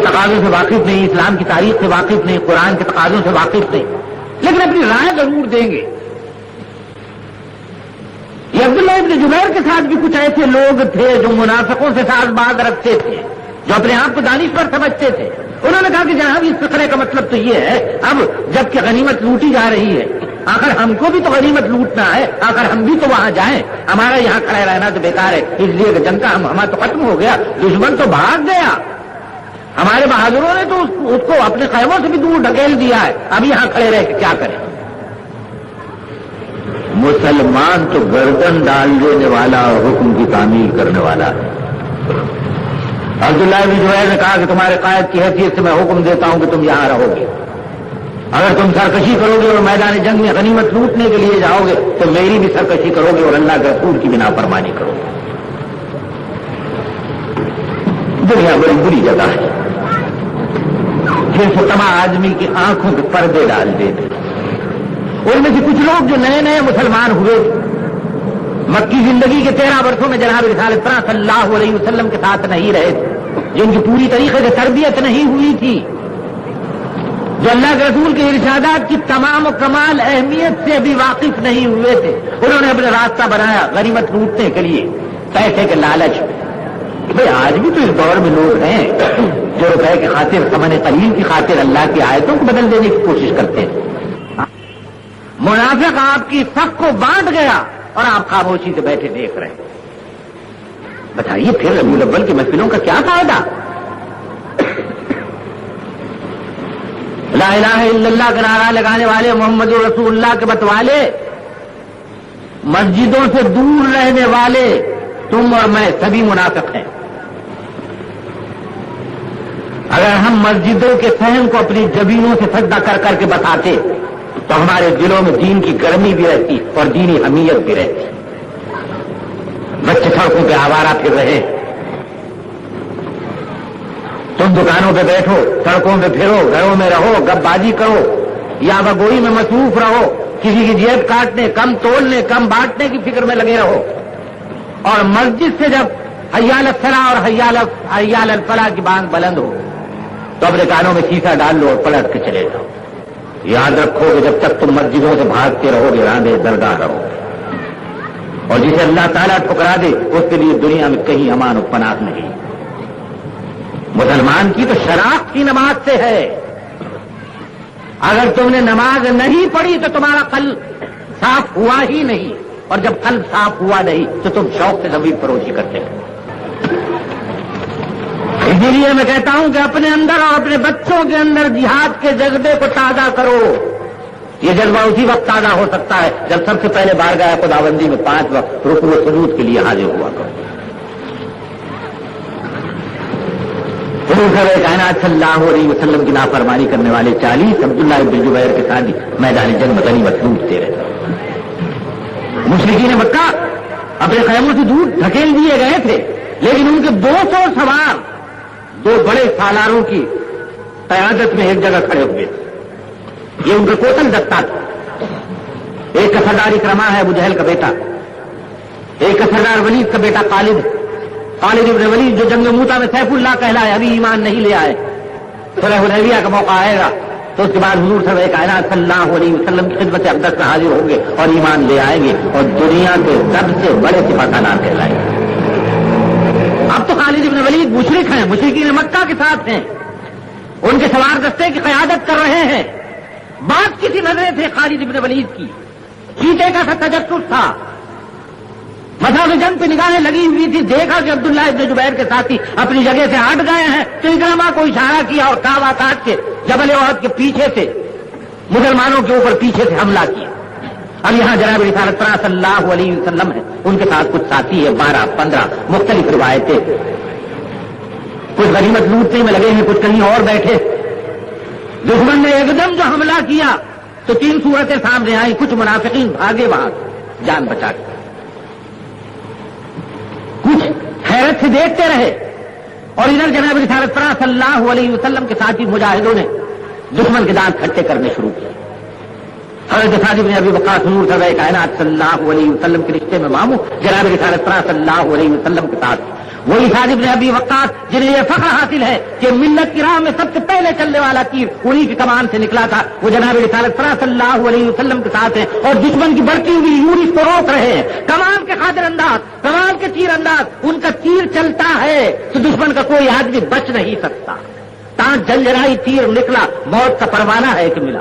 تقاضوں سے واقف نہیں، اسلام کی تاریخ سے واقف نہیں، قرآن کے تقاضوں سے واقف نہیں، لیکن اپنی رائے ضرور دیں گے۔ یہ عبداللہ ابن زبیر کے ساتھ بھی کچھ ایسے لوگ تھے جو منافقوں سے ساز باز رکھتے تھے، جو اپنے آپ کو دانشور سمجھتے تھے۔ انہوں نے کہا کہ جناب اس فقرے کا مطلب تو یہ ہے، اب جب کہ غنیمت لوٹی جا رہی ہے، آخر ہم کو بھی تو غنیمت لوٹنا ہے، آخر ہم بھی تو وہاں جائیں، ہمارا یہاں کھڑے رہنا تو بیکار ہے، اس لیے کہ جنگ کا ہمارا تو ختم ہو گیا، دشمن تو بھاگ گیا، ہمارے بہادروں نے تو اس کو اپنے خیموں سے بھی دور ڈھکیل دیا ہے، اب یہاں کھڑے رہ کے کیا کریں۔ مسلمان تو گردن ڈال دینے والا اور حکم کی تعمیل کرنے والا ہے۔ عبداللہ بن زبیر نے کہا کہ تمہارے قائد کی حیثیت سے میں حکم دیتا ہوں کہ تم یہاں رہو گے، اگر تم سرکشی کرو گے اور میدان جنگ میں غنیمت لوٹنے کے لیے جاؤ گے تو میری بھی سرکشی کرو گے اور اللہ کے رسول کی بنا فرمانی کرو گے۔ دنیا بڑی بری جگہ ہے، جن سے تمام آدمی کی آنکھوں کے پردے ڈال دیتے۔ ان میں سے کچھ لوگ جو نئے نئے مسلمان ہوئے مکی زندگی کے 13 برسوں میں جناب رسالت صلی اللہ علیہ وسلم کے ساتھ نہیں رہے تھے، جن کی پوری طریقے سے تربیت نہیں ہوئی تھی، جو اللہ کے رسول کے ارشادات کی تمام و کمال اہمیت سے بھی واقف نہیں ہوئے تھے، انہوں نے اپنا راستہ بنایا غنیمت لوٹنے کے لیے پیسے کے لالچ میں۔ بھائی آج بھی تو اس دور میں لوگ ہیں جو روپے کی خاطر ثمن قلیل کی خاطر اللہ کی آیتوں کو بدل دینے کی کوشش کرتے ہیں۔ منافق آپ کی صف کو بانٹ گیا اور آپ خاموشی سے بیٹھے دیکھ رہے ہیں۔ بتائیے پھر ربیع الاول کی محفلوں کا کیا فائدہ؟ لا الہ الا اللہ کا نعرہ لگانے والے، محمد رسول اللہ کے بتوالے، مسجدوں سے دور رہنے والے تم اور میں سبھی منافق ہیں۔ اگر ہم مسجدوں کے صحن کو اپنی جبینوں سے سجدہ کر کر کے بتاتے تو ہمارے دلوں میں دین کی گرمی بھی رہتی اور دینی حمیت بھی رہتی۔ بچے سڑکوں پہ آوارہ پھر رہے، تم دکانوں پہ بیٹھو، سڑکوں پہ پھرو، گھروں میں رہو، گپ بازی کرو یا بگوئی میں مصروف رہو، کسی کی جیب کاٹنے، کم تولنے، کم بانٹنے کی فکر میں لگے رہو، اور مسجد سے جب حی علی الصلاۃ اور حی علی الفلاح کی بانگ بلند ہو تو اپنے کانوں میں شیشہ ڈال لو اور پلٹ کے چلے جاؤ۔ یاد رکھو کہ جب تک تم مسجدوں سے بھاگتے رہو گے راندے درگاہ رہو گے، اور جسے اللہ تعالیٰ ٹھکرا دے اس کے لیے دنیا میں کہیں امان و پناہ نہیں۔ مسلمان کی تو شناخت کی نماز سے ہے، اگر تم نے نماز نہیں پڑھی تو تمہارا قلب صاف ہوا ہی نہیں، اور جب قلب صاف ہوا نہیں تو تم شوق سے زمین فروشی کرتے ہو۔ اسی لیے میں کہتا ہوں کہ اپنے اندر اور اپنے بچوں کے اندر جہاد کے جذبے کو تازہ کرو۔ یہ جذبہ اسی وقت تازہ ہو سکتا ہے جب سب سے پہلے بارگاہ خداوندی میں 5 وقت رکوع و سجود کے لیے حاضر ہوا کرو۔ حضور کائنات صلی اللہ علیہ وسلم کی نافرمانی کرنے والے 40 عبداللہ ابن زبیر کے ساتھ میدان جنگ میں غنیمت لوٹتے رہے۔ مشرکین مکہ اپنے خیموں سے دور دھکیل دیے گئے تھے، لیکن ان کے 200 سوار 2 بڑے سالاروں کی قیادت میں ایک جگہ کھڑے ہوئے تھے۔ یہ ان کا کوتل دستہ تھا۔ ایک کا سردار اکرمہ ہے ابو جہل کا بیٹا، ایک کا سردار ولید کا بیٹا خالد ابن ولید جو جنگ موتا میں سیف اللہ کہلائے، ابھی ایمان نہیں لے آئے۔ صلح حدیبیہ کا موقع آئے گا تو اس کے بعد حضور سرور کائنات صلی اللہ علیہ وسلم کی خدمت اقدس میں حاضر ہوں گے اور ایمان لے آئیں گے اور دنیا کے سب سے بڑے سپہ سالار کہلائیں گے۔ اب تو خالد ابن ولید مشرک ہیں، مشرکین مکہ کے ساتھ ہیں، ان کے سوار دستے کی قیادت کر رہے ہیں۔ بات کسی نظریں تھے خالد ابن ولید کی، چیتے کا سا تجسس تھا، میدان جنگ پہ نگاہیں لگی ہوئی تھی، دیکھا کہ عبداللہ ابن زبیر کے ساتھی اپنی جگہ سے ہٹ گئے ہیں تو اکرمہ کو اشارہ کیا اور کعبہ کاٹ کے جبل احد کے پیچھے سے مسلمانوں کے اوپر پیچھے سے حملہ کیا۔ اب یہاں جناب رسالت صلی اللہ علیہ وسلم ہے، ان کے ساتھ کچھ ساتھی ہے، 12-15 مختلف روایتیں، کچھ غنیمت لوٹنے میں لگے ہیں، کچھ کہیں اور بیٹھے۔ دشمن نے ایک دم جو حملہ کیا تو 3 صورتیں سامنے آئی، کچھ منافقین بھاگے وہاں جان بچا کے، کچھ حیرت سے دیکھتے رہے، اور ادھر جناب رسالت صلی اللہ علیہ وسلم کے ساتھی مجاہدوں نے دشمن کے دانت کھٹے کرنے شروع کیے۔ حضرت سعد بن ابی وقاص حضور سرور کائنات صلی اللہ علیہ وسلم کے رشتے میں ماموں جناب رسالت صلی اللہ علیہ وسلم کے ساتھ وہی سعد بن ابی وقاص جنہیں یہ فخر حاصل ہے کہ ملت کی راہ میں سب سے پہلے چلنے والا تیر انہی کی کمان سے نکلا تھا، وہ جناب رسالت پرا صلی اللہ علیہ وسلم کے ساتھ ہیں اور دشمن کی بڑھتی ہوئی یورش کو روک رہے ہیں۔ کمان کے قادر انداز، کمان کے تیر انداز، ان کا تیر چلتا ہے تو دشمن کا کوئی آدمی بچ نہیں سکتا۔ تان جلجلائی تیر نکلا، موت کا پروانہ ہے کہ ملا،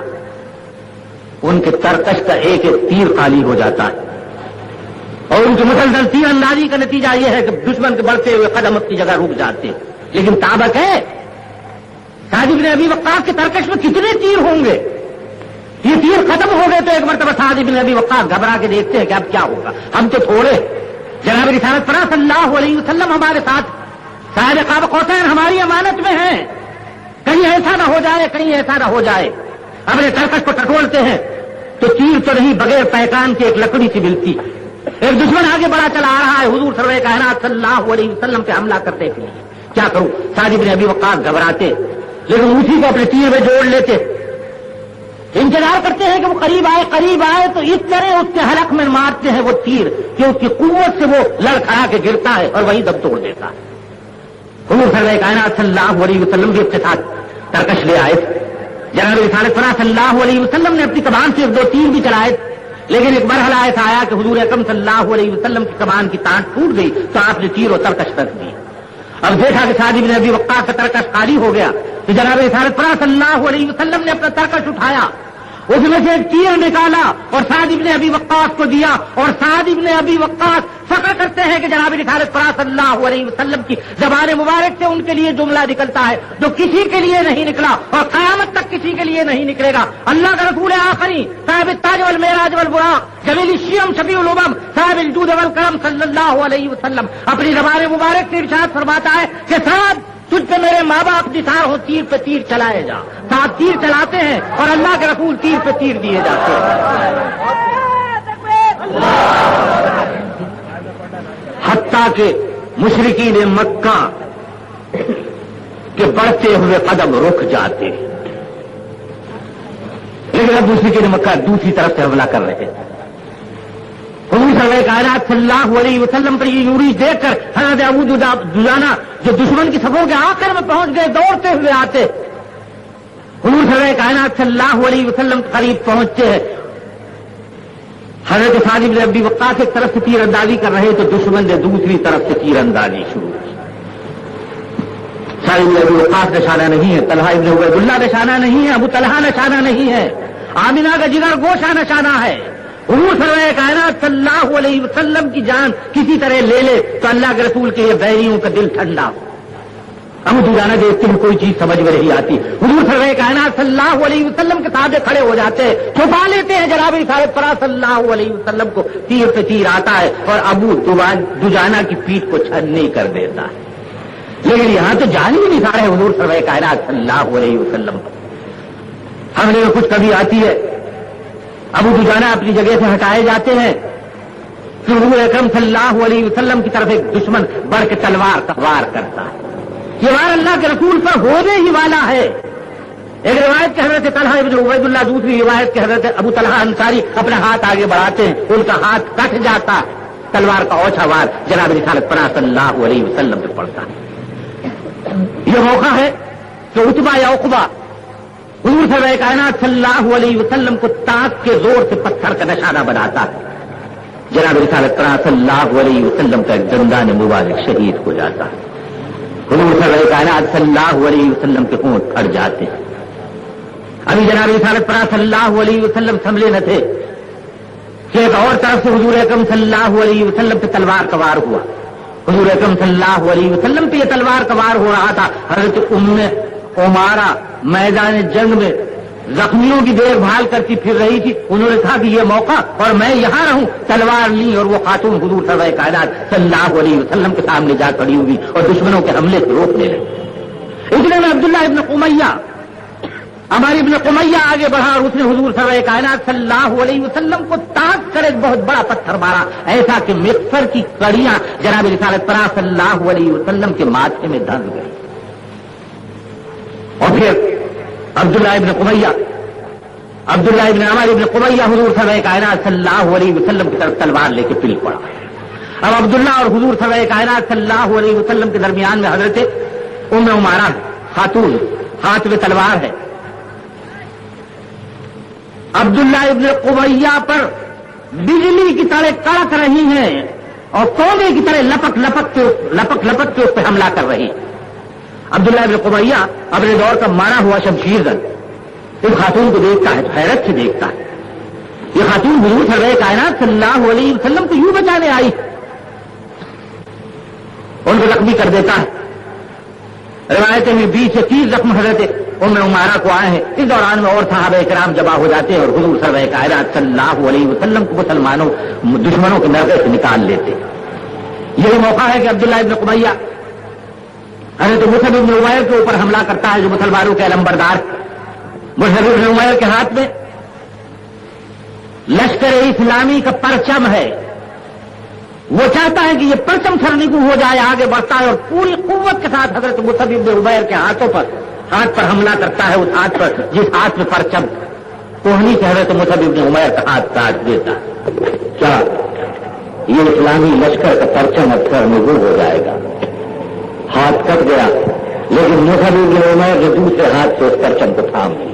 ان کے ترکش کا ایک ایک تیر خالی ہو جاتا ہے اور ان کی مسلسل تیر اندازی کا نتیجہ یہ ہے کہ دشمن کے بڑھتے ہوئے قدم اپنی جگہ رک جاتے ہیں۔ لیکن تابق ہے سعد بن ابی وقاص کے ترکش میں کتنے تیر ہوں گے؟ یہ تیر ختم ہو گئے تو ایک مرتبہ سعد بن ابی وقاص گھبرا کے دیکھتے ہیں کہ اب کیا ہوگا، ہم تو تھوڑے، جناب رسالت پرا صلی اللہ علیہ وسلم ہمارے ساتھ، صاحب قاب قوسین ہماری امانت میں ہیں، کہیں ایسا نہ ہو جائے، کہیں ایسا نہ ہو جائے۔ اپنے ترکش کو ٹٹولتے ہیں تو تیر تو نہیں، بغیر پیکان کی ایک لکڑی سی ملتی، ایک دشمن آگے بڑا چلا آ رہا ہے، حضور سرور کائنات صلی اللہ علیہ وسلم پہ حملہ کرتے کے لیے کیا کروں؟ سعد بن ابی وقاص گھبراتے لیکن اسی کو اپنے تیر میں جوڑ لیتے، انتظار کرتے ہیں کہ وہ قریب آئے تو اس طرح اس کے حلق میں مارتے ہیں وہ تیر کہ اس کی قوت سے وہ لڑکھڑا کے گرتا ہے اور وہیں دم توڑ دیتا ہے۔ حضور سرور کائنات صلی اللہ علیہ وسلم بھی اپنے ساتھ ترکش لے آئے، جناب رسالت پرا صلی اللہ علیہ وسلم نے اپنی کمان سے 2-3 بھی چلائے، لیکن ایک مرحلہ ایسا آیا کہ حضور اکرم صلی اللہ علیہ وسلم کی کمان کی تانٹ ٹوٹ گئی تو آپ نے تیر و ترکش رکھ دی۔ اب دیکھا کہ سعد بن ابی وقاص کا ترکش خالی ہو گیا تو جناب رسالت پرا صلی اللہ علیہ وسلم نے اپنا ترکش اٹھایا، اس میں سے ایک تیر نکالا اور سعد بن ابی وقاص کو دیا، اور سعد بن ابی وقاص فخر کرتے ہیں کہ جناب رسالت پرا صلی اللہ علیہ وسلم کی زبان مبارک سے ان کے لیے جملہ نکلتا ہے جو کسی کے لیے نہیں نکلا اور قیامت تک کسی کے لیے نہیں نکلے گا۔ اللہ کا رسول آخری صاحب التاج والمعراج والبراق جمیل الشیم شفیع الامم صاحب الجود والکرم صلی اللہ علیہ وسلم اپنی زبان مبارک سے ارشاد فرماتا ہے کہ سعد تجھ پہ میرے ماں باپ نثار ہو، تیر پہ تیر چلائے جا۔ ساتھ تیر چلاتے ہیں اور اللہ کے رسول تیر پہ تیر دیے جاتے ہیں، حتیٰ کہ مشرکین مکہ کے بڑھتے ہوئے قدم رک جاتے ہیں، لیکن اب مشرکین مکہ دوسری طرف سے حملہ کر رہے ہیں۔ حضور سرور کائنات صلی اللہ علیہ وسلم پر یہ یورش دیکھ کر حضرت ابو دجانہ جو دشمن کی صفوں کے آخر میں پہنچ گئے دوڑتے ہوئے آتے، حضور سرور کائنات صلی اللہ علیہ وسلم کے قریب پہنچتے ہیں، حضرت سعد بن ابی وقاص ایک طرف سے تیر اندازی کر رہے تو دشمن نے دوسری طرف سے تیر اندازی شروع کی۔ سعد بن ابی وقاص نشانہ نہیں ہے، طلحہ ابن عبید اللہ نشانہ نہیں ہے، ابو طلحہ نشانہ نہیں ہے، آمنہ کا جگر گوشہ نشانہ ہے۔ حضور سرور کائنات صلی اللہ علیہ وسلم کی جان کسی طرح لے لے تو اللہ کے رسول کے یہ بیریوں کا دل ٹھنڈا ہو۔ ابو دجانہ دیکھتے ہیں کوئی چیز سمجھ میں نہیں آتی، حضور سرور کائنات صلی اللہ علیہ وسلم کے ساتھ کھڑے ہو جاتے ہیں، چھپا لیتے ہیں جناب رسالت پرا صلی اللہ علیہ وسلم کو، تیر پہ تیر آتا ہے اور ابو دجانہ کی پیٹھ کو چھننی کر دیتا ہے۔ لیکن یہاں تو جان ہی نثار ہے حضور سرور کائنات صلی اللہ علیہ وسلم حملے میں کچھ کبھی آتی ہے، ابو دجانہ اپنی جگہ سے ہٹائے جاتے ہیں، پھر حضور اکرم صلی اللہ علیہ وسلم کی طرف ایک دشمن بڑھ کے تلوار کا وار کرتا ہے، یہ وار اللہ کے رسول پر ہونے ہی والا ہے۔ ایک روایت کے حضرت طلحہ ابن عبید اللہ، دوسری روایت کے حضرت ابو طلحہ انصاری اپنا ہاتھ آگے بڑھاتے ہیں، ان کا ہاتھ کٹ جاتا ہے، تلوار کا اوچھا وار جناب رسالت پرا صلی اللہ علیہ وسلم پہ پڑتا ہے۔ یہ موقع ہے کہ عتبہ یا عقبہ حضور سرور کائنات صلی اللہ علیہ وسلم کو تاک کے زور سے پتھر کا نشانہ بناتا ہے، جناب رسالت پرا صلی اللہ علیہ وسلم کا ایک دندان مبارک شہید ہو جاتا ہے۔ حضور سرور کائنات صلی اللہ علیہ وسلم کے ہونٹ پھٹ جاتے ہیں۔ ابھی جناب رسالت پرا صلی اللہ علیہ وسلم سنبھلے نہ تھے کہ ایک اور طرف سے حضور اکرم صلی اللہ علیہ وسلم پہ تلوار کا وار ہوا۔ حضور اکرم صلی اللہ علیہ وسلم پہ یہ تلوار کا وار ہو رہا تھا، حضرت ام عمارہ میدان جنگ میں زخمیوں کی دیکھ بھال کرتی پھر رہی تھی، انہوں نے کہا کہ یہ موقع اور میں یہاں رہوں، تلوار لی اور وہ خاتون حضور سرور کائنات صلی اللہ علیہ وسلم کے سامنے جا کھڑی ہوئی اور دشمنوں کے حملے سے روکنے لگی۔ اتنے میں عبداللہ ابن قمیہ، ہماری ابن قمیہ آگے بڑھا اور اس نے حضور سرور کائنات صلی اللہ علیہ وسلم کو تاک کر ایک بہت بڑا پتھر مارا، ایسا کہ مغفر کی کڑیاں جناب رسالت پرا صلی اللہ علیہ وسلم کے ماتھے میں دھنس گئی۔ اور پھر عبداللہ ابن قمیہ، عبداللہ ابن عمر ابن قمیہ حضور سرور کائنات صلی اللہ علیہ وسلم کی طرف تلوار لے کے پل پڑا۔ اب عبداللہ اور حضور سرور کائنات صلی اللہ علیہ وسلم کے درمیان میں حضرت ام عمارہ خاتون، ہاتھ میں تلوار ہے. عبداللہ ابن قبیہ پر بجلی کی طرح کڑک رہی ہیں اور کونے کی طرح لپک لپک کے اس پہ حملہ کر رہی. عبداللہ ابن قبیہ اپنے دور کا مارا ہوا شمشیر زن اس خاتون کو دیکھتا ہے تو حیرت سے دیکھتا ہے. یہ خاتون حضور سرور کائنات صلی اللہ علیہ وسلم کو یوں بچانے آئی، ان کو زخمی کر دیتا ہے. روایتیں میں 20 سے 30 زخم حضرت ام عمارہ کو آئے ہیں. اس دوران میں اور صحابہ کرام جمع ہو جاتے ہیں اور حضور سرور کائنات صلی اللہ علیہ وسلم کو مسلمانوں دشمنوں کے نرغے سے نکال لیتے. یہی موقع ہے کہ عبداللہ ابن قبیہ حضرت مصعب ابن عمیر کے اوپر حملہ کرتا ہے جو مسلمانوں کے علمبردار. مصعب ابن عمیر کے ہاتھ میں لشکر اسلامی کا پرچم ہے. وہ چاہتا ہے کہ یہ پرچم سرنگو ہو جائے، آگے بڑھتا ہے اور پوری قوت کے ساتھ حضرت مصعب ابن عمیر کے ہاتھ پر حملہ کرتا ہے، اس ہاتھ پر جس ہاتھ میں پرچم کوہنی سے حضرت مصعب ابن عمیر کا ہاتھ کاٹ دیتا ہے. کیا یہ اسلامی لشکر کا پرچم اب سرنگو ہو جائے گا؟ ہاتھ کٹ گیا لیکن مصعب ابن عمیر نے دوسرے ہاتھ سے اس پرچم کو تھام لیا.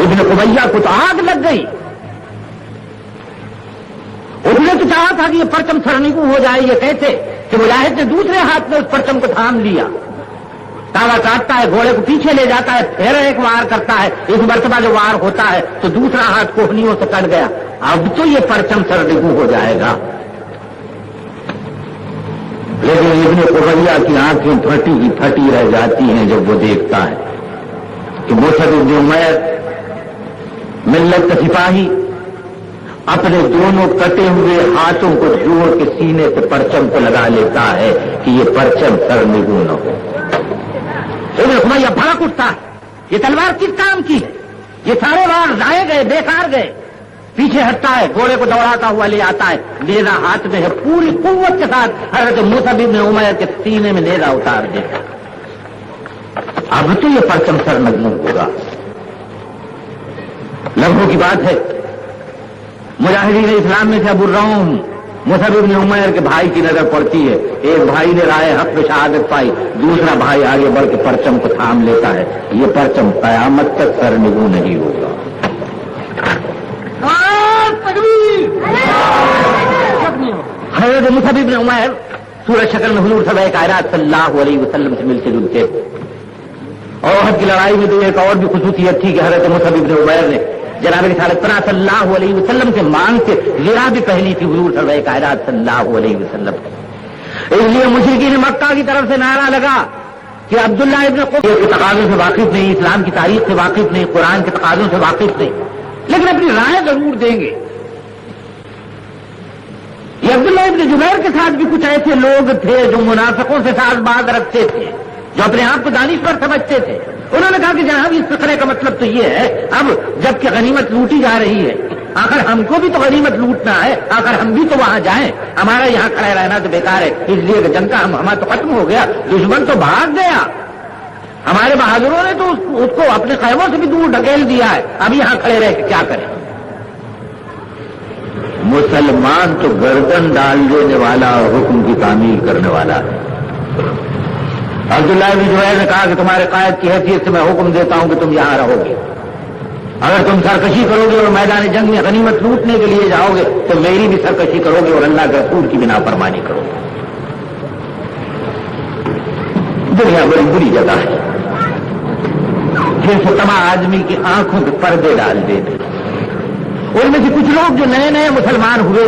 ابن قبیہ کو تو آگ لگ گئی. اس نے تو چاہا تھا کہ یہ پرچم سرنگو ہو جائے. یہ کیسے کہ مجاہد نے دوسرے ہاتھ میں اس پرچم کو تھام لیا. تالا کاٹتا ہے، گھوڑے کو پیچھے لے جاتا ہے، پھر ایک وار کرتا ہے. اس مرتبہ جو وار ہوتا ہے تو دوسرا ہاتھ کوہنیوں سے کٹ گیا. اب تو یہ پرچم سرنگو ہو جائے گا. لیکن ابن قبیہ کی آنکھیں پھٹی کی پھٹی رہ جاتی ہیں جب وہ دیکھتا ہے کہ مصعب ابن عمیر ملت کا سپاہی اپنے دونوں کٹے ہوئے ہاتھوں کو جوڑ کے سینے سے پرچم کو لگا لیتا ہے کہ یہ پرچم سرنگو نہ ہو. ابن قبیہ بھڑک اٹھتا ہے. یہ تلوار کس کام کی ہے؟ یہ سارے وار ضائع گئے، بیکار گئے. پیچھے ہٹتا ہے، گھوڑے کو دوڑاتا ہوا لے آتا ہے. نیزا ہاتھ میں ہے، پوری قوت کے ساتھ حضرت مصعب ابن عمیر کے سینے میں نیزا اتار دیتا. اب تو یہ پرچم سرنگو ہوگا. لمحوں کی بات ہے، مجاہدین اسلام میں سے ابو الروم مصعب ابن عمیر کے بھائی کی نظر پڑتی ہے. ایک بھائی نے رائے حق میں شہادت پائی، دوسرا بھائی آگے بڑھ کے پرچم کو تھام لیتا ہے. یہ پرچم قیامت تک سرنگو نہیں ہوگا. حضرت مصعب ابن عمیر صورت شکل میں حضور سرور کائنات صلی اللہ علیہ وسلم سے ملتے جلتے. اور احد کی لڑائی میں تو ایک اور بھی خصوصیت تھی کہ حضرت مصعب ابن عمیر نے جناب رسالت پناہ صلی اللہ علیہ وسلم سے مانگ کے زرا بھی پہلی تھی حضور سرور کائنات صلی اللہ علیہ وسلم. اس لیے مشرکین مکہ کی طرف سے نعرہ لگا کہ عبداللہ ابن قبیہ کے تقاضوں سے واقف نہیں، اسلام کی تاریخ سے واقف نہیں، قرآن کے تقاضوں سے واقف نہیں، لیکن اپنی رائے ضرور دیں گے. یہ عبداللہ ابن زبیر کے ساتھ بھی کچھ ایسے لوگ تھے جو منافقوں سے ساز باز رکھتے تھے، جو اپنے آپ کو دانشور سمجھتے تھے. انہوں نے کہا کہ جناب اس فکرے کا مطلب تو یہ ہے اب جب کہ غنیمت لوٹی جا رہی ہے، آخر ہم کو بھی تو غنیمت لوٹنا ہے، آخر ہم بھی تو وہاں جائیں. ہمارا یہاں کھڑے رہنا تو بیکار ہے. اس لیے کہ جنگ کا ہمارا تو ختم ہو گیا، دشمن تو بھاگ گیا. ہمارے بہادروں نے تو اس کو اپنے خیموں سے بھی دور ڈھکیل دیا ہے. اب یہاں کھڑے رہ کے کیا کریں؟ مسلمان تو گردن ڈال دینے والا اور حکم کی تعمیل کرنے والا ہے. عبداللہ بن زبیر نے کہا کہ تمہارے قائد کی حیثیت سے میں حکم دیتا ہوں کہ تم یہاں رہو گے. اگر تم سرکشی کرو گے اور میدان جنگ میں غنیمت لوٹنے کے لیے جاؤ گے تو میری بھی سرکشی کرو گے اور اللہ کے رسول کی بنا فرمانی کرو گے. دنیا بڑی بری جگہ ہے جن سے تمام آدمی کی آنکھوں کے پردے ڈال دیتے. ان میں سے کچھ لوگ جو نئے نئے مسلمان ہوئے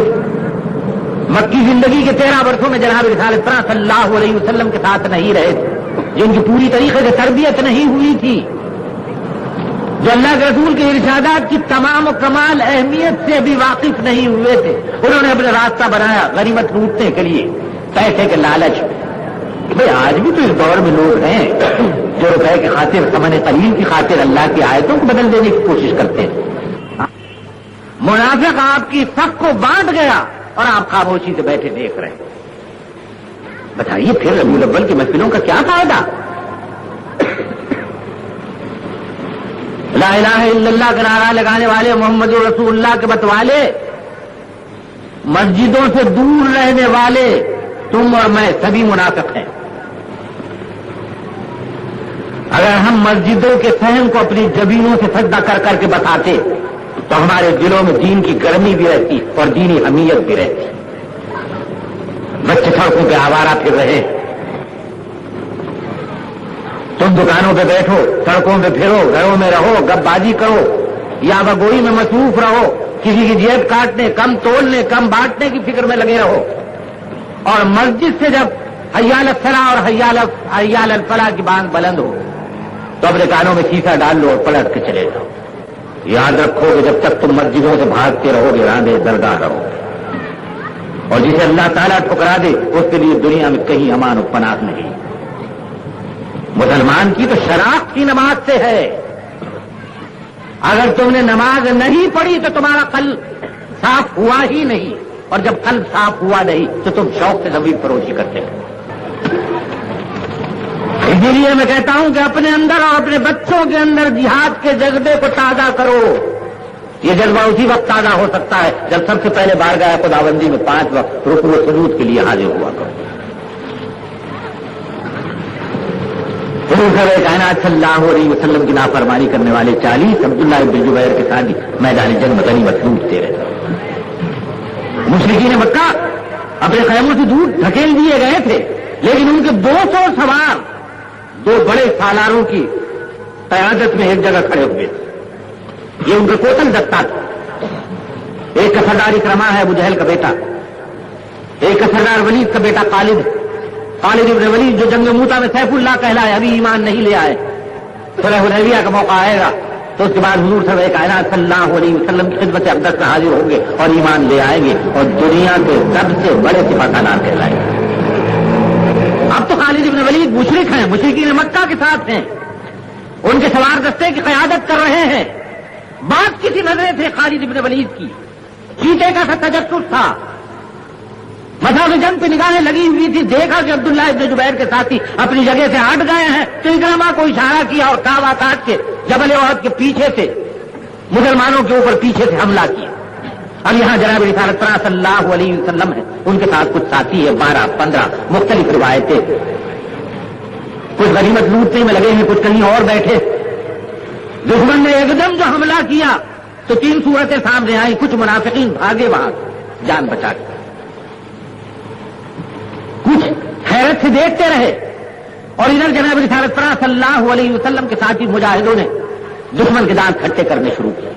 مکی زندگی کے 13 برسوں میں جناب رسالت پناہ صلی اللہ علیہ وسلم کے ساتھ نہیں رہے تھے، جن کی پوری طریقے سے تربیت نہیں ہوئی تھی، جو اللہ کے رسول کے ارشادات کی تمام و کمال اہمیت سے بھی واقف نہیں ہوئے تھے. انہوں نے اپنا راستہ بنایا غنیمت لوٹنے کے لیے، پیسے کے لالچ. بھائی آج بھی تو اس دور میں لوگ ہیں جو روپے کی خاطر ثمن قلیل کی خاطر اللہ کی آیتوں کو بدل دینے کی کوشش کرتے ہیں. منافق آپ کی صف کو بانٹ گیا اور آپ خاموشی سے بیٹھے دیکھ رہے ہیں. بتائیے پھر ربیع الاول کی محفلوں کا کیا فائدہ؟ لا الہ الا اللہ کا نعرہ لگانے والے، محمد رسول اللہ کے بتوالے مسجدوں سے دور رہنے والے تم اور میں سبھی منافق ہیں۔ اگر ہم مسجدوں کے صحن کو اپنی جبینوں سے سجدہ کر کر کے بتاتے تو ہمارے دلوں میں دین کی گرمی بھی رہتی اور دینی حمیت بھی رہتی۔ بچے سڑکوں پہ آوارہ پھر رہے، تم دکانوں پہ بیٹھو، سڑکوں پہ پھرو، گھروں میں رہو، گپ بازی کرو یا بگوئی میں مصروف رہو، کسی کی جیب کاٹنے، کم تولنے، کم بانٹنے کی فکر میں لگے رہو، اور مسجد سے جب حی علی الصلاۃ اور حی علی الفلاح کی بانگ بلند ہو تو اپنے کانوں میں شیشہ ڈال لو اور پلٹ کے چلے جاؤ۔ یاد رکھو کہ جب تک تم مسجدوں سے بھاگتے رہو گے راندے درگاہ رہو گے، اور جسے اللہ تعالیٰ ٹھکرا دے اس کے لیے دنیا میں کہیں امان و پناہ نہیں۔ مسلمان کی تو شناخت کی نماز سے ہے، اگر تم نے نماز نہیں پڑھی تو تمہارا قلب صاف ہوا ہی نہیں، اور جب قلب صاف ہوا نہیں تو تم شوق سے زمین فروشی کرتے ہو۔ اسی لیے میں کہتا ہوں کہ اپنے اندر اور اپنے بچوں کے اندر جہاد کے جذبے کو تازہ کرو۔ یہ جذبہ اسی وقت تازہ ہو سکتا ہے جب سب سے پہلے بارگاہ خداوندی میں 5 وقت رکوع و سجود کے لیے حاضر ہوا کرو۔ حضور کائنات صلی اللہ علیہ وسلم کی نافرمانی کرنے والے 40 عبداللہ ابن جبیر کے ساتھ میدان جنگ میں غنیمت لوٹتے رہے۔ مشرکین مکہ اپنے خیموں سے دور دھکیل دیے گئے تھے، لیکن ان کے 200 سوار 2 بڑے سالاروں کی قیادت میں ایک جگہ کھڑے ہوئے تھے۔ یہ ان کا کوتل دستہ تھا۔ ایک کا سردار اکرمہ ہے ابو جہل کا بیٹا، ایک کا سردار ولید کا بیٹا خالد ابن ولید جو جنگ موتا میں سیف اللہ کہلائے، ابھی ایمان نہیں لے آئے۔ صلح حدیبیہ کا موقع آئے گا تو اس کے بعد حضور سرور کائنات صلی اللہ علیہ وسلم کی خدمت اقدس میں حاضر ہوں گے اور ایمان لے آئیں گے اور دنیا کے سب سے بڑے سپہ سالار کہلائیں گے۔ اب تو خالد ابن ولید مشرک ہیں، مشرکین مکہ کے ساتھ ہیں، ان کے سوار دستے کی قیادت کر رہے ہیں۔ بات کسی نظریں تھے خالد ابن ولید کی، چیتے کا سا تجسس تھا، میدان جنگ پہ نگاہیں لگی ہوئی تھی، دیکھا کہ عبداللہ ابن جبیر کے ساتھی اپنی جگہ سے ہٹ گئے ہیں تو اکرمہ کو اشارہ کیا اور کعبہ کاٹ کے جبل احد کے پیچھے سے مسلمانوں کے اوپر پیچھے سے حملہ کیا۔ اب یہاں جناب رسالت صلی اللہ علیہ وسلم ہے، ان کے ساتھ کچھ ساتھی ہے، 12-15 مختلف روایتیں، کچھ غنیمت لوٹنے میں لگے ہیں، کچھ کہیں اور بیٹھے۔ دشمن نے ایک دم جو حملہ کیا تو 3 صورتیں سامنے آئی، کچھ منافقین بھاگے وہاں جان بچا کے، کچھ حیرت سے دیکھتے رہے، اور ادھر جناب رسالت صلی اللہ علیہ وسلم کے ساتھی مجاہدوں نے دشمن کے دانت کھٹے کرنے شروع کیے۔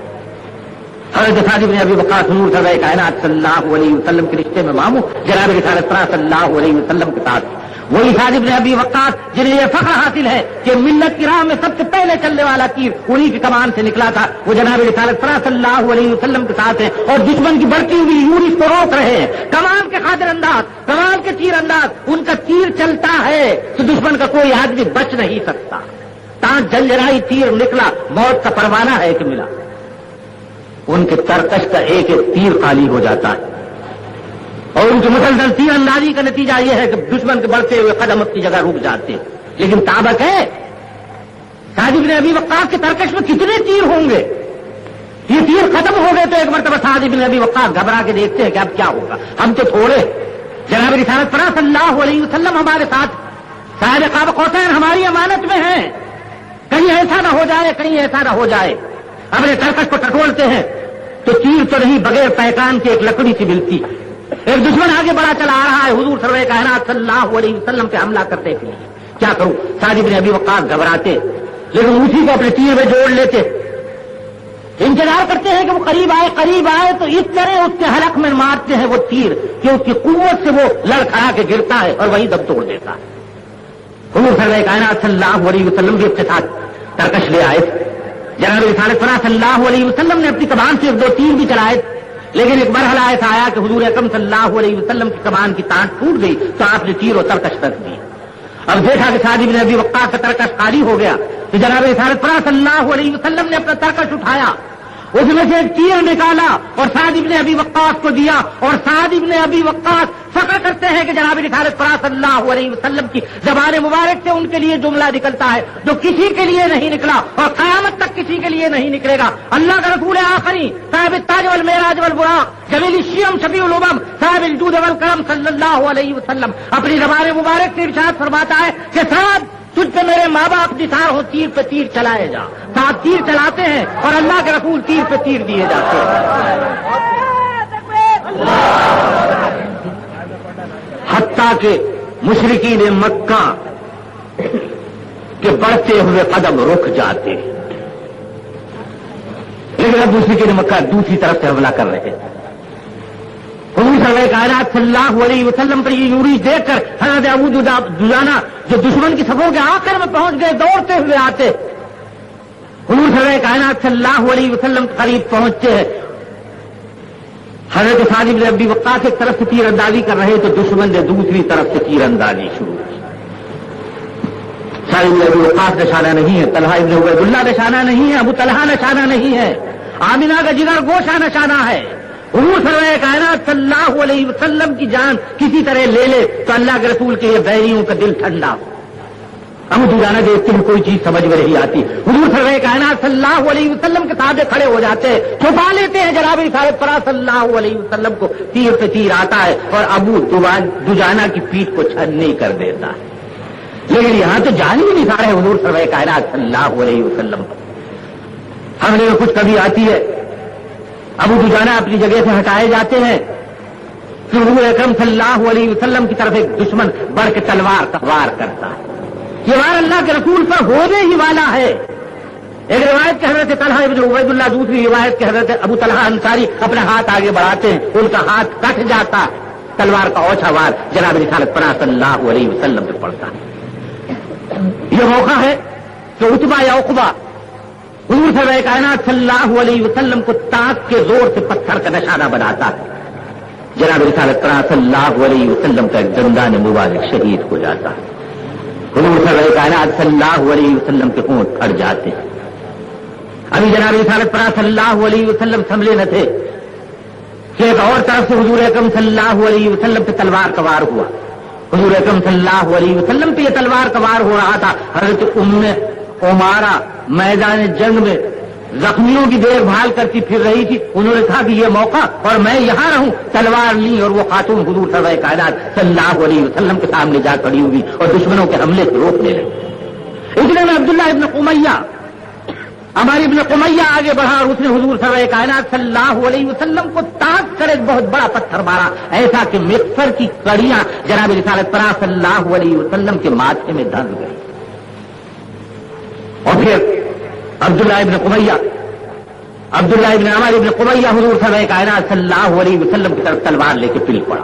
حضرت سعد بن ابی وقاص حضور سرور کائنات صلی اللہ علیہ وسلم کے رشتے میں ماموں جناب رسالت صلی اللہ علیہ وسلم کے ساتھ وہی سعد بن ابی وقاص جنہیں یہ فخر حاصل ہے کہ ملت کی راہ میں سب سے پہلے چلنے والا تیر انہی کی کمان سے نکلا تھا، وہ جناب رسالت صلی اللہ علیہ وسلم کے ساتھ ہیں اور دشمن کی بڑھتی ہوئی یورش کو روک رہے ہیں۔ کمان کے قادر انداز، کمان کے تیر انداز، ان کا تیر چلتا ہے تو دشمن کا کوئی آدمی بچ نہیں سکتا۔ تان جلجلائی تیر نکلا، موت کا پروانہ ہے کہ ملا، ان کے ترکش کا ایک ایک تیر خالی ہو جاتا ہے، اور ان کی مسلسل تیر اندازی کا نتیجہ یہ ہے کہ دشمن کے بڑھتے ہوئے قدم اپنی جگہ رک جاتے ہیں۔ لیکن تابق ہے سعد بن ابی وقاص کے ترکش میں کتنے تیر ہوں گے؟ یہ تیر ختم ہو گئے تو ایک مرتبہ سعد بن ابی وقاص گھبرا کے دیکھتے ہیں کہ اب کیا ہوگا، ہم تو تھوڑے، جناب رسالت صلی اللہ علیہ وسلم ہمارے ساتھ، صاحب قاب قوسین ہماری امانت میں ہیں، کہیں ایسا نہ ہو جائے، کہیں ایسا نہ ہو جائے۔ اپنے ترکش کو ٹٹولتے ہیں تو تیر تو نہیں، بغیر پیکان کے ایک لکڑی سی ملتی، ایک دشمن آگے بڑا چلا آ رہا ہے، حضور سرور کائنات صلی اللہ علیہ وسلم پہ حملہ کرتے تھے، کیا کروں؟ سعد بن ابی وقاص گھبراتے لیکن اسی کو اپنے تیر میں جوڑ لیتے، انتظار کرتے ہیں کہ وہ قریب آئے تو اس طرح اس کے حلق میں مارتے ہیں وہ تیر کہ اس کی قوت سے وہ لڑکھڑا کے گرتا ہے اور وہیں دم توڑ دیتا ہے۔ حضور سرور کائنات صلی اللہ علیہ وسلم بھی اپنے ساتھ ترکش لے آئے، جناب رسالت صلی اللہ علیہ وسلم نے اپنی کمان سے 2 تیر بھی چلائے، لیکن ایک مرحلہ ایسا آیا کہ حضور اکرم صلی اللہ علیہ وسلم کی کمان کی تانٹ ٹوٹ گئی تو آپ نے تیر و ترکش رکھ دی۔ اب دیکھا کہ سعد بن ابی وقاص کا ترکش خالی ہو گیا تو جناب رسالت صلی اللہ علیہ وسلم نے اپنا ترکش اٹھایا، اس میں سے ایک تیر نکالا اور سعد ابن ابی وقاص کو دیا، اور سعد ابن ابی وقاص فخر کرتے ہیں کہ جناب رسالت پرست صلی اللہ علیہ وسلم کی زبان مبارک سے ان کے لیے جملہ نکلتا ہے جو کسی کے لیے نہیں نکلا اور قیامت تک کسی کے لیے نہیں نکلے گا۔ اللہ کا رسول آخری صاحب التاج والمعراج والبراق جمیل الشیم شفیع الامم صاحب الجود والکرم صلی اللہ علیہ وسلم اپنی زبان مبارک سے ارشاد فرماتا ہے کہ سعد تجھ پہ میرے ماں باپ نثار ہو، تیر پہ تیر چلائے جا۔ ساتھ تیر چلاتے ہیں اور اللہ کے رسول تیر پہ تیر دیے جاتے ہیں، حتیٰ کہ مشرکین مکہ کے بڑھتے ہوئے قدم رک جاتے ہیں، لیکن اب مشرکین مکہ دوسری طرف سے حملہ کر رہے ہیں۔ حضور سرور کائنات صلی اللہ علیہ وسلم پر یہ یوری دیکھ کر حضرت ابو دجانہ جو دشمن کی صفوں کے آخر میں پہنچ گئے دوڑتے ہوئے آتے، حضور سرور کائنات صلی اللہ علیہ وسلم قریب پہنچتے ہیں۔ حضرت سعد بن ابی وقاص ایک طرف سے تیر اندازی کر رہے تو دشمن نے دوسری طرف سے تیر اندازی شروع کی۔ سعد بن ابی وقاص نشانہ نہیں ہے، طلحہ ابن عبید اللہ نشانہ نہیں ہے، ابو طلحہ نشانہ نہیں ہے، آمنہ کا جگر گوشہ نشانہ ہے۔ حضور سرور کائنات صلی اللہ علیہ وسلم کی جان کسی طرح لے لے تو اللہ کے رسول کے یہ بیریوں کا دل ٹھنڈا ہو۔ ابو دجانہ دیکھتے ہیں کوئی چیز سمجھ میں نہیں آتی، حضور سرور کائنات صلی اللہ علیہ وسلم کے صحابہ کھڑے ہو جاتے ہیں، چھپا لیتے ہیں جناب رسالت پرست صلی اللہ علیہ وسلم کو، تیر پہ تیر آتا ہے اور ابو دجانہ کی پیٹھ کو چھننی کر دیتا ہے۔ لیکن یہاں تو جان ہی نثار ہے حضور سرور کائنات صلی اللہ علیہ وسلم پر۔ حملے میں کچھ کمی آتی ہے، ابو دجانہ اپنی جگہ سے ہٹائے جاتے ہیں، پھر حضور اکرم صلی اللہ علیہ وسلم کی طرف ایک دشمن بڑھ کے تلوار کا وار کرتا ہے۔ یہ وار اللہ کے رسول پر ہونے ہی والا ہے۔ ایک روایت کے حضرت طلحہ ابن عبید اللہ، دوسری روایت کے حضرت ابو طلحہ انصاری اپنا ہاتھ آگے بڑھاتے ہیں، ان کا ہاتھ کٹ جاتا ہے، تلوار کا اوچھا وار جناب رسالت پرست صلی اللہ علیہ وسلم پہ پڑتا ہے۔ یہ موقع ہے کہ عتبہ یا عقبہ حضور سرور کائنات صلی اللہ علیہ وسلم کو تاک کے زور سے پتھر کا نشانہ بناتا ہے۔ جناب رسالت پرست صلی اللہ علیہ وسلم کا ایک دندان مبارک شہید ہو جاتا ہے۔ حضور سرور کائنات صلی اللہ علیہ وسلم کے ہونٹ پھٹ جاتے ہیں۔ ابھی جناب رسالت پرست صلی اللہ علیہ وسلم سنبھلے نہ تھے کہ ایک اور طرف سے حضور اکرم صلی اللہ علیہ وسلم پہ تلوار کا وار ہوا۔ حضور اکرم صلی اللہ علیہ وسلم پہ یہ تلوار کا وار ہو رہا تھا۔ حضرت ام عمارہ میدان جنگ میں زخمیوں کی دیکھ بھال کرتی پھر رہی تھی، انہوں نے کہا کہ یہ موقع اور میں یہاں رہوں، تلوار لی اور وہ خاتون حضور سرور کائنات صلی اللہ علیہ وسلم کے سامنے جا کھڑی ہوئی اور دشمنوں کے حملے سے روکنے لگی۔ اتنے میں عبداللہ ابن قمیہ، ہماری ابن قمیہ آگے بڑھا اور اس نے حضور سرور کائنات صلی اللہ علیہ وسلم کو تاک کر ایک بہت بڑا پتھر مارا، ایسا کہ مغفر کی کڑیاں جناب رسالت پرست صلی اللہ علیہ وسلم کے ماتھے میں دھنس گئی۔ اور پھر عبداللہ ابن قمیہ، عبداللہ ابن عمر ابن قمیہ حضور سرور کائنات صلی اللہ علیہ وسلم کی طرف تلوار لے کے پل پڑا۔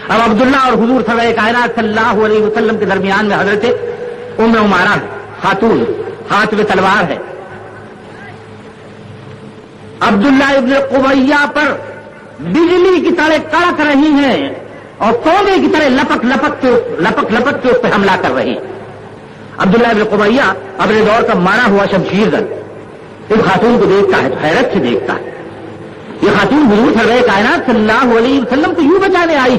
اب عبداللہ اور حضور سرور کائنات صلی اللہ علیہ وسلم کے درمیان میں حضرت ام عمارہ خاتون، ہاتھ میں تلوار ہے۔ عبداللہ ابن قمیہ پر بجلی کی طرح کڑک رہی ہیں اور کونے کی طرح لپک لپک کے اس پہ حملہ کر رہی۔ عبداللہ ابن قمیہ اپنے دور کا مارا ہوا شمشیر زن اس خاتون کو دیکھتا ہے تو حیرت سے دیکھتا ہے، یہ خاتون حضور سرور کائنات صلی اللہ علیہ وسلم کو یوں بچانے آئی،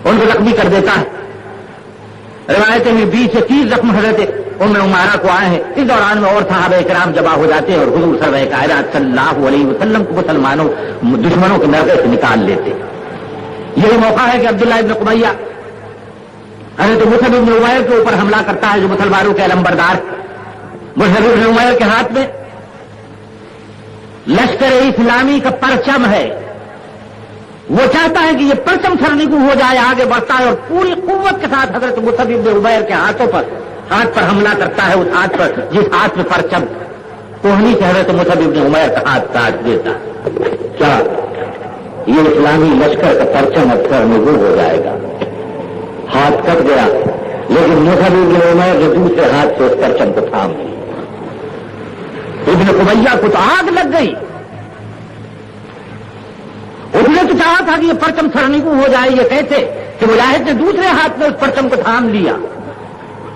ان کو زخمی کر دیتا ہے۔ روایتیں میں 20 سے 30 زخم حضرت ام عمارہ کو آئے ہیں۔ اس دوران میں اور صحابہ کرام جمع ہو جاتے ہیں اور حضور سرور کائنات صلی اللہ علیہ وسلم کو مسلمانوں دشمنوں کے نرغے سے نکال لیتے۔ یہی موقع ہے کہ عبداللہ ابن قمیہ حضرت مصعب بن عمیر کے اوپر حملہ کرتا ہے جو مسلمانوں کے علمبردار۔ مصعب بن عمیر کے ہاتھ میں لشکر اسلامی کا پرچم ہے، وہ چاہتا ہے کہ یہ پرچم سرنگو ہو جائے، آگے بڑھتا ہے اور پوری قوت کے ساتھ حضرت مصعب بن عمیر کے ہاتھ پر حملہ کرتا ہے، اس ہاتھ پر جس ہاتھ میں پرچم، کوہنی سے حضرت مصعب بن عمیر کا ہاتھ کاٹ دیتا۔ کیا یہ اسلامی لشکر کا پرچم اب سرنگو ہو جائے گا؟ ہاتھ کٹ گیا، لیکن مصعب بن عمیر نے دوسرے ہاتھ سے اس پرچم کو تھام لیا۔ ابن قمیہ کو تو آگ لگ گئی، اس نے تو چاہا تھا کہ یہ پرچم سرنگو ہو جائے، یہ کیسے کہ مجاہد نے دوسرے ہاتھ میں اس پرچم کو تھام لیا۔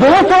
200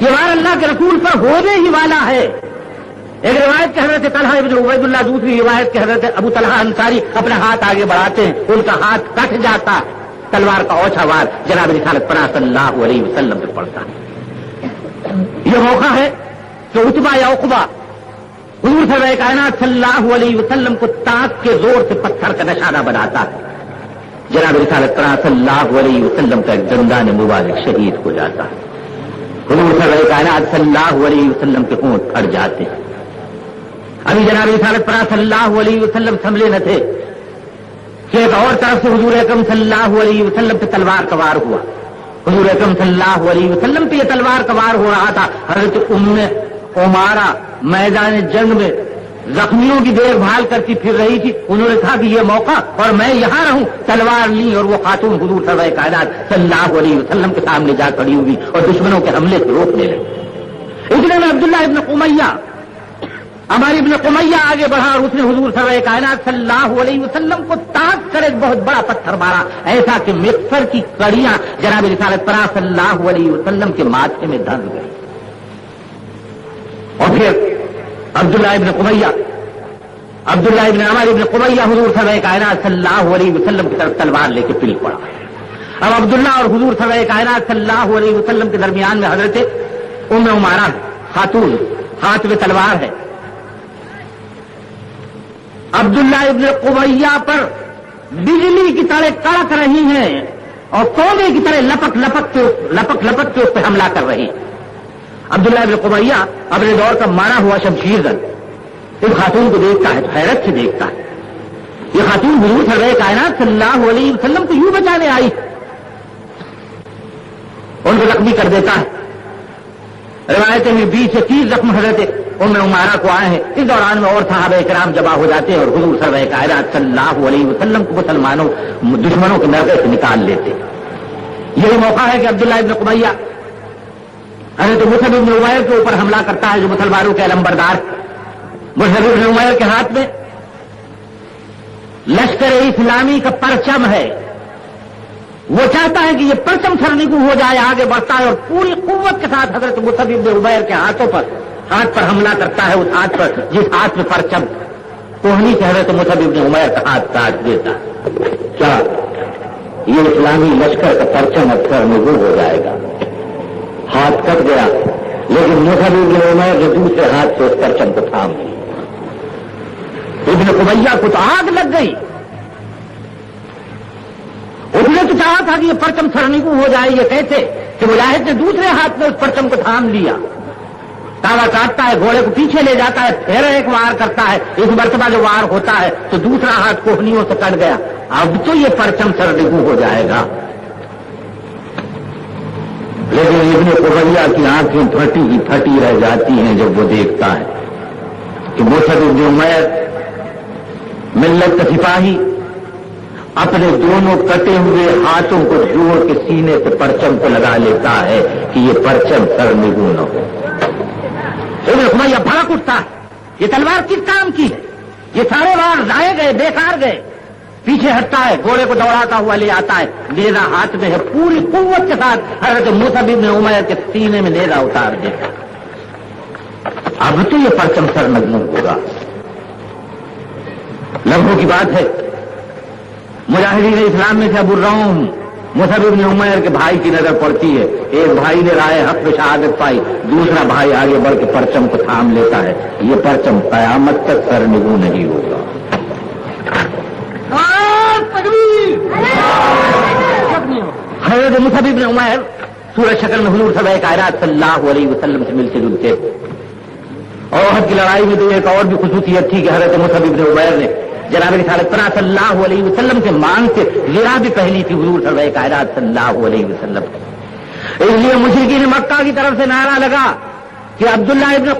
یہ وار اللہ کے رسول پر ہونے ہی والا ہے۔ ایک روایت کے حضرت طلحہ ابن عبید اللہ، دوسری روایت کے حضرت ابو طلحہ انصاری اپنا ہاتھ آگے بڑھاتے ہیں، ان کا ہاتھ کٹ جاتا ہے، تلوار کا اوچھا وار جناب رسالت پناہ صلی اللہ علیہ وسلم پہ پڑتا ہے۔ یہ موقع ہے کہ عتبہ یا عقبہ حضور سرور کائنات صلی اللہ علیہ وسلم کو تاک کے زور سے پتھر کا نشانہ بناتا ہے۔ جناب رسالت پناہ صلی اللہ علیہ وسلم کا ایک دندان مبارک شہید ہو جاتا ہے۔ حضور سرور کائنات صلی اللہ علیہ وسلم کے ہونٹ پھٹ جاتے ہیں۔ ابھی جناب رسالت پناہ صلی اللہ علیہ وسلم سنبھلے نہ تھے کہ ایک اور طرف سے حضور اکرم صلی اللہ علیہ وسلم پہ تلوار کا وار ہوا۔ حضور اکرم صلی اللہ علیہ وسلم پہ یہ تلوار کا وار ہو رہا تھا۔ حضرت ام عمارہ میدان جنگ میں زخمیوں کی دیکھ بھال کرتی پھر رہی تھی، انہوں نے کہا کہ یہ موقع اور میں یہاں رہوں، تلوار لی اور وہ خاتون حضور سرور کائنات صلی اللہ علیہ وسلم کے سامنے جا کھڑی ہوئی اور دشمنوں کے حملے سے روکنے لگی۔ اتنے میں عبداللہ ابن قمیہ، ہماری ابن قمیہ آگے بڑھا اور اس نے حضور سرور کائنات صلی اللہ علیہ وسلم کو تاک کر ایک بہت بڑا پتھر مارا، ایسا کہ مغفر کی کڑیاں جناب رسالت پناہ صلی اللہ علیہ وسلم کے ماتھے میں دھنس گئی۔ اور پھر عبداللہ ابن قمیہ، عبداللہ ابن عمر ابن قمیہ حضور سرور کائنات صلی اللہ علیہ وسلم کی طرف تلوار لے کے پل پڑا۔ اب عبداللہ اور حضور سرور کائنات صلی اللہ علیہ وسلم کے درمیان میں حضرت ام عمارہ خاتون، ہاتھ میں تلوار ہے۔ عبداللہ ابن قمیہ پر بجلی کی طرح کڑک رہی ہیں اور کونے کی طرح لپک لپک کے اس پہ حملہ کر رہی۔ عبداللہ ابن قمیہ اپنے دور کا مارا ہوا شمشیر زن اس خاتون کو دیکھتا ہے تو حیرت سے دیکھتا ہے، یہ خاتون حضور سرور کائنات صلی اللہ علیہ وسلم کو یوں بچانے آئی، ان کو زخمی کر دیتا ہے۔ روایتیں میں 20 سے 30 زخم حضرت ام عمارہ کو آئے ہیں۔ اس دوران میں اور صحابہ کرام جمع ہو جاتے ہیں اور حضور سرور کائنات صلی اللہ علیہ وسلم کو مسلمانوں دشمنوں کے نرغے سے نکال لیتے۔ یہی موقع ہے کہ عبداللہ ابن قمیہ حضرت مصعب ابن عمیر کے اوپر حملہ کرتا ہے جو مسلمانوں کے علمبردار۔ مصعب ابن عمیر کے ہاتھ میں لشکر اسلامی کا پرچم ہے، وہ چاہتا ہے کہ یہ پرچم سرنگو ہو جائے، آگے بڑھتا ہے اور پوری قوت کے ساتھ حضرت مصعب ابن عمیر کے ہاتھ پر حملہ کرتا ہے، اس ہاتھ پر جس ہاتھ میں پرچم کوہنی سے حضرت مصعب ابن عمیر کا ہاتھ کاٹ دیتا ہے۔ کیا یہ اسلامی لشکر کا پرچم اب سرنگو ہو جائے گا؟ ہاتھ کٹ گیا لیکن مصعب ابن عمیر نے دوسرے ہاتھ سے اس پرچم کو تھام لیا۔ ابن قمیہ کو تو آگ لگ گئی، اس نے تو چاہا تھا کہ یہ پرچم سرنگو ہو جائے، یہ کیسے کہ مجاہد نے دوسرے ہاتھ میں اس پرچم کو تھام لیا، تالا کاٹتا ہے، گھوڑے کو پیچھے لے جاتا ہے، پھر ایک وار کرتا ہے، اس مرتبہ جو وار ہوتا ہے تو دوسرا ہاتھ کوہنیوں سے کٹ گیا، اب تو یہ پرچم سرنگو ہو جائے گا۔ لیکن ابن قمیہ کی آنکھیں پھٹی ہی پھٹی رہ جاتی ہیں جب وہ دیکھتا ہے کہ مصعب ابن عمیر ملت کا سپاہی اپنے دونوں کٹے ہوئے ہاتھوں کو جوڑ کے سینے سے پرچم کو لگا لیتا ہے کہ یہ پرچم سرنگو نہ ہو۔ ابن قمیہ بھڑک اٹھتا ہے، یہ تلوار کس کام کی ہے؟ یہ سارے وار ضائع گئے، بیکار گئے۔ پیچھے ہٹتا ہے، گھوڑے کو دوڑاتا ہوا لے آتا ہے، نیزا ہاتھ میں ہے، پوری قوت کے ساتھ حضرت مصعب ابن عمیر کے سینے میں نیزا اتار دیتا۔ اب تو یہ پرچم سرنگو ہوگا۔ لمحوں کی بات ہے، مجاہدین اسلام میں سے ابو الروم مصعب ابن عمیر کے بھائی کی نظر پڑتی ہے، ایک بھائی نے رائے حق میں شہادت پائی، دوسرا بھائی آگے بڑھ کے پرچم کو تھام لیتا ہے، یہ پرچم قیامت تک سرنگو نہیں ہوگا۔ حضرت مصعب ابن عمیر صورت شکل میں حضور سرور کائنات صلی اللہ علیہ وسلم سے ملتے جلتے، اور احد کی لڑائی میں تو ایک اور بھی خصوصیت تھی کہ حضرت مصعب ابن عمیر نے جناب رسالت پناہ صلی اللہ علیہ وسلم سے مانگ سے زرا بھی پہلی تھی حضور سرور کائنات صلی اللہ علیہ وسلم۔ اس لیے مشرکین مکہ کی طرف سے نعرہ لگا کہ عبداللہ ابن